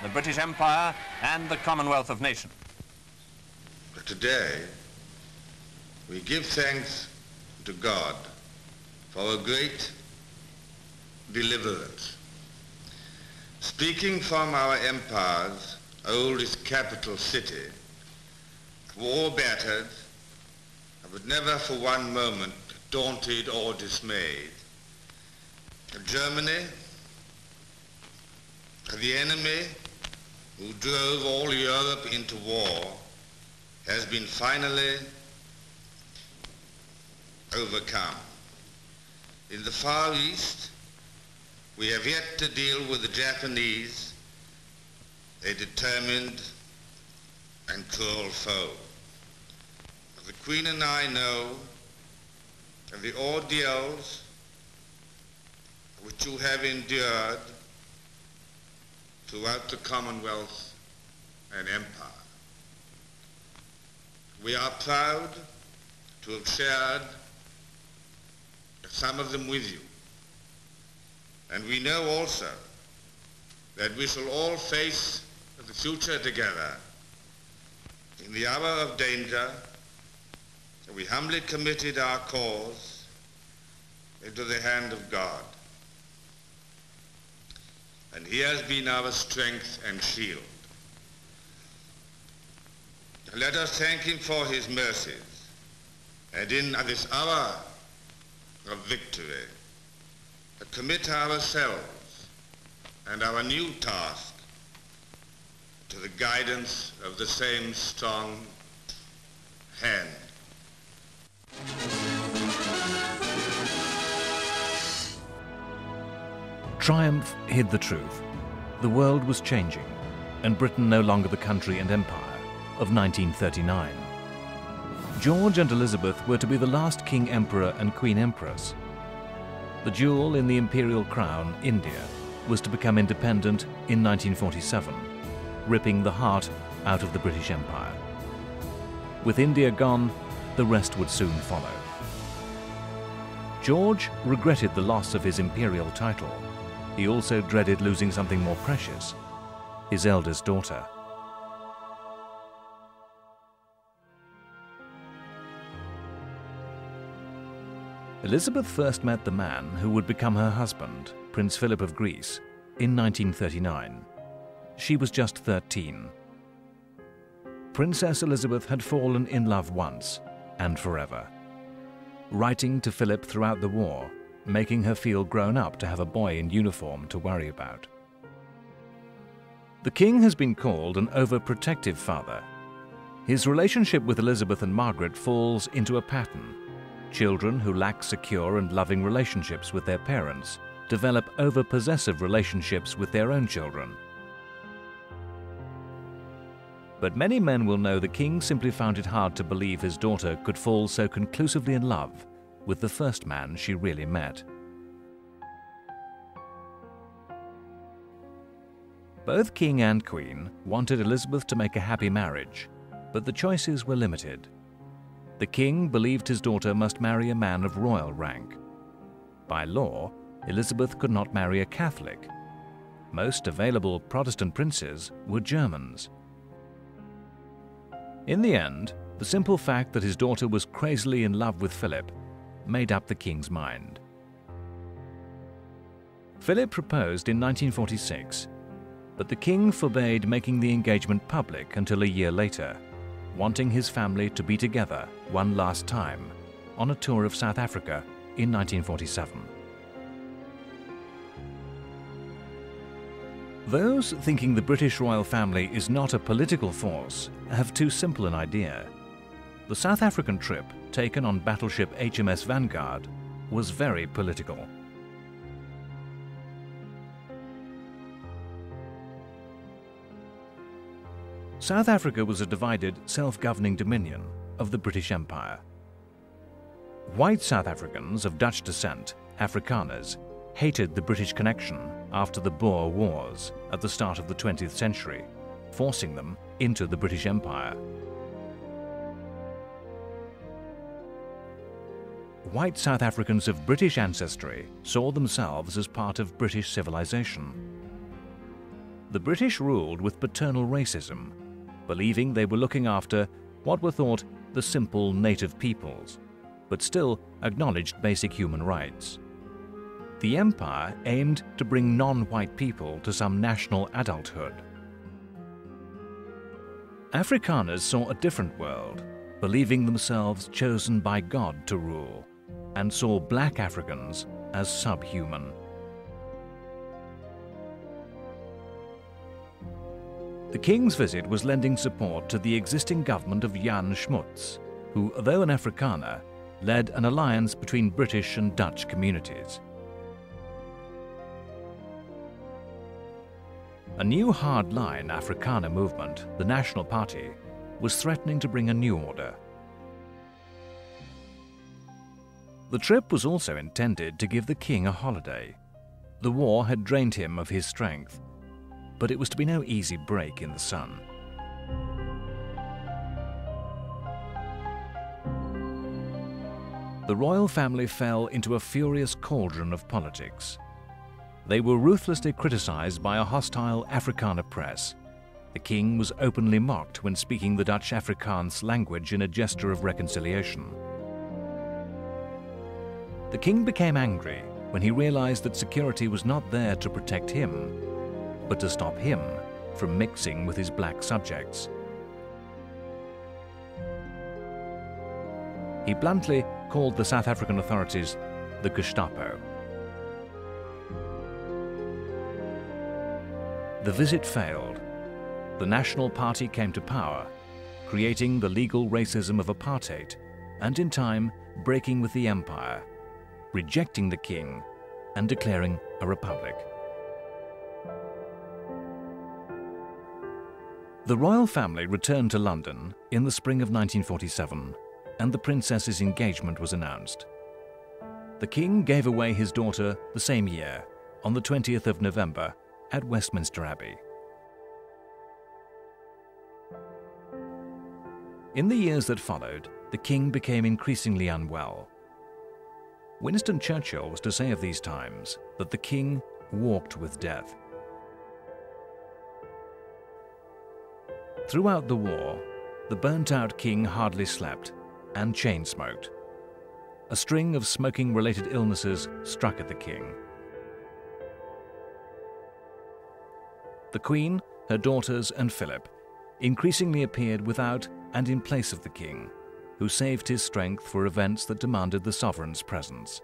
the British Empire and the Commonwealth of Nations. Today, we give thanks to God for a great deliverance. Speaking from our empire's oldest capital city, war battered, but never for one moment daunted or dismayed, Germany, the enemy who drove all Europe into war, has been finally overcome. In the Far East, we have yet to deal with the Japanese, a determined and cruel foe. The Queen and I know of the ordeals which you have endured throughout the Commonwealth and Empire. We are proud to have shared some of them with you. And we know also that we shall all face the future together. In the hour of danger, we humbly committed our cause into the hand of God. And he has been our strength and shield. Let us thank him for his mercies, and in this hour of victory, commit ourselves and our new task to the guidance of the same strong hand. Triumph hid the truth. The world was changing, and Britain no longer the country and empire of 1939. George and Elizabeth were to be the last King Emperor and Queen Empress. The jewel in the imperial crown, India, was to become independent in 1947, ripping the heart out of the British Empire. With India gone, the rest would soon follow. George regretted the loss of his imperial title. He also dreaded losing something more precious, his eldest daughter. Elizabeth first met the man who would become her husband, Prince Philip of Greece, in 1939. She was just 13. Princess Elizabeth had fallen in love once and forever. Writing to Philip throughout the war, making her feel grown up to have a boy in uniform to worry about. The king has been called an overprotective father. His relationship with Elizabeth and Margaret falls into a pattern. Children who lack secure and loving relationships with their parents develop over-possessive relationships with their own children. But many men will know the king simply found it hard to believe his daughter could fall so conclusively in love with the first man she really met. Both king and queen wanted Elizabeth to make a happy marriage, but the choices were limited. The king believed his daughter must marry a man of royal rank. By law, Elizabeth could not marry a Catholic. Most available Protestant princes were Germans. In the end, the simple fact that his daughter was crazily in love with Philip made up the king's mind. Philip proposed in 1946, but the king forbade making the engagement public until a year later, wanting his family to be together one last time on a tour of South Africa in 1947. Those thinking the British royal family is not a political force have too simple an idea. The South African trip, taken on battleship HMS Vanguard, was very political. South Africa was a divided, self-governing dominion of the British Empire. White South Africans of Dutch descent, Afrikaners, hated the British connection after the Boer Wars at the start of the 20th century, forcing them into the British Empire. White South Africans of British ancestry saw themselves as part of British civilization. The British ruled with paternal racism, believing they were looking after what were thought the simple native peoples, but still acknowledged basic human rights. The empire aimed to bring non-white people to some national adulthood. Afrikaners saw a different world, believing themselves chosen by God to rule, and saw black Africans as subhuman. The king's visit was lending support to the existing government of Jan Smuts, who, though an Afrikaner, led an alliance between British and Dutch communities. A new hard-line Afrikaner movement, the National Party, was threatening to bring a new order. The trip was also intended to give the king a holiday. The war had drained him of his strength, but it was to be no easy break in the sun. The royal family fell into a furious cauldron of politics. They were ruthlessly criticized by a hostile Afrikaner press. The king was openly mocked when speaking the Dutch Afrikaans language in a gesture of reconciliation. The king became angry when he realized that security was not there to protect him, but to stop him from mixing with his black subjects. He bluntly called the South African authorities the Gestapo. The visit failed. The National Party came to power, creating the legal racism of apartheid, and in time breaking with the empire, rejecting the king and declaring a republic. The royal family returned to London in the spring of 1947, and the princess's engagement was announced. The king gave away his daughter the same year, on the 20th of November, at Westminster Abbey. In the years that followed, the king became increasingly unwell. Winston Churchill was to say of these times that the king walked with death. Throughout the war, the burnt-out king hardly slept and chain-smoked. A string of smoking-related illnesses struck at the king. The Queen, her daughters, and Philip increasingly appeared without and in place of the king, who saved his strength for events that demanded the sovereign's presence.